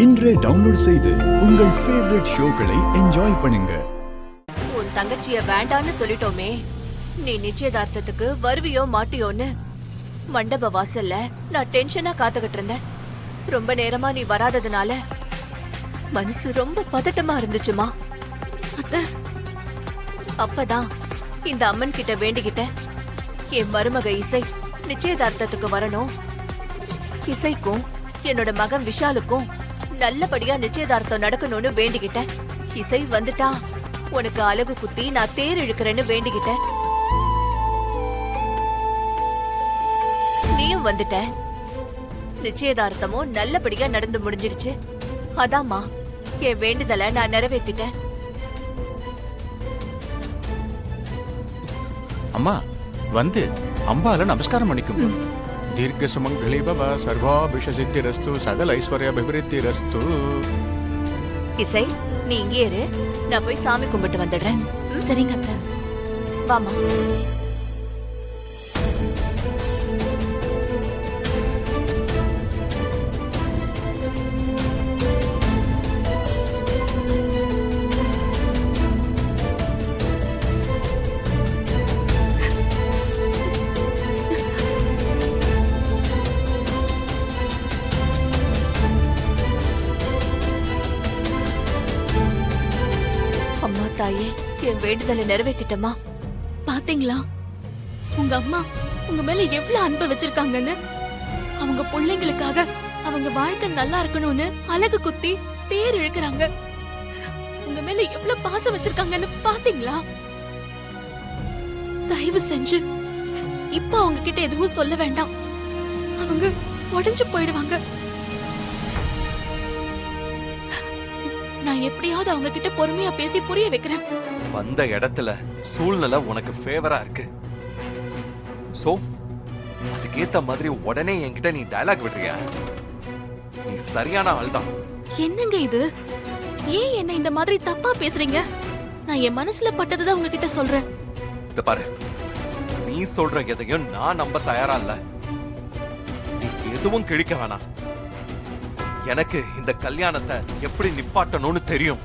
இன்றே டவுன்லோட் செய்து உங்கள் ஃபேவரட் ஷோக்களை என்ஜாய் பண்ணுங்க. உன் தங்கச்சிய வேண்டான்னு சொல்லிட்டோமே, நீ நிச்சயதார்த்தத்துக்கு வருவியோ மாட்டியோன்னு மண்டப வாசல்ல நான் டென்ஷனா காத்துக்கிட்டு இருந்தேன். ரொம்ப நேரமா நீ வராததுனால மனசு ரொம்ப பதட்டமா இருந்துச்சுமா. அப்பதான் இந்த அம்மன் கிட்ட வேண்டிக்கிட்டேன், என் மருமக இசை நிச்சயதார்த்தத்துக்கு வரணும். இசைக்கும் என்னோட மகன் விஷாலுக்கும் நல்லபடியா நிச்சயதார்த்தம் நடக்கணும்னு வேண்டிக்கிட்டேன். இசை வந்துட்டா உனக்கு அழகு குத்தி நான் தேர் இழுக்கிறேன்னு வேண்டிக்கிட்டேன். நீயும் வந்துட்ட. நிச்சயதார்த்தமும் நல்லபடியா நடந்து முடிஞ்சிருச்சு. அதாம்மா என் வேண்டுதலை நான் நிறைவேற்றிட்டேன். அம்மா வந்து அம்பால நமஸ்காரம் பண்ணிக்கும். தீர்க்க சுமங்கலி பவ சர்வாபிஷ சித்திரஸ்து சகல ஐஸ்வர்ய அபிவிருத்திரஸ்து. இசை நீ இங்கே இரு, நான் போய் சாமி கும்பிட்டு வந்துடுறேன். சரிங்க அத்தை. வாமா. அம்மா தாயே, என் வேண்டுதலை நிறைவேற்றிட்டமா. பாத்தீங்களா உங்க அம்மா உங்க மேல எவ்வளவு அன்பு வச்சிருக்காங்கன்னு. அவங்க பிள்ளைங்களுக்காக அவங்க வாழ்க்கை நல்லா இருக்கணும்னு அழகு குத்தி தேர் இழுக்கிறாங்க. உங்க மேல எவ்வளவு பாசம் வச்சிருக்காங்கன்னு பாத்தீங்களா? தயவு செஞ்சு இப்ப அவங்க கிட்ட எதுவும் சொல்ல வேண்டாம். அவங்க உடைஞ்சு போயிடுவாங்க. நான் எப்படியாவது அவங்க கிட்ட பொறுமையா பேசி புரிய வைக்கிறேன். வந்த இடத்துல சூழ்நிலை உனக்கு ஃபேவரா இருக்கு. சோ அதுக்கேத்த மாதிரி உடனே என்கிட்ட நீ டயலாக் விடுறியா? நீ சரியான ஆள் தான். என்னங்க இது? ஏன் என்ன இந்த மாதிரி தப்பா பேசுறீங்க? நான் என் மனசுல பட்டதுதான் உங்ககிட்ட சொல்றேன். இத பாரு, நீ சொல்ற எதையும் நான் நம்ப தயாரா இல்ல. நீ எதுவும் கிழிக்க வேணாம். எனக்கு இந்த கல்யாணத்தை எப்படி நிப்பாட்டணும்னு தெரியும்.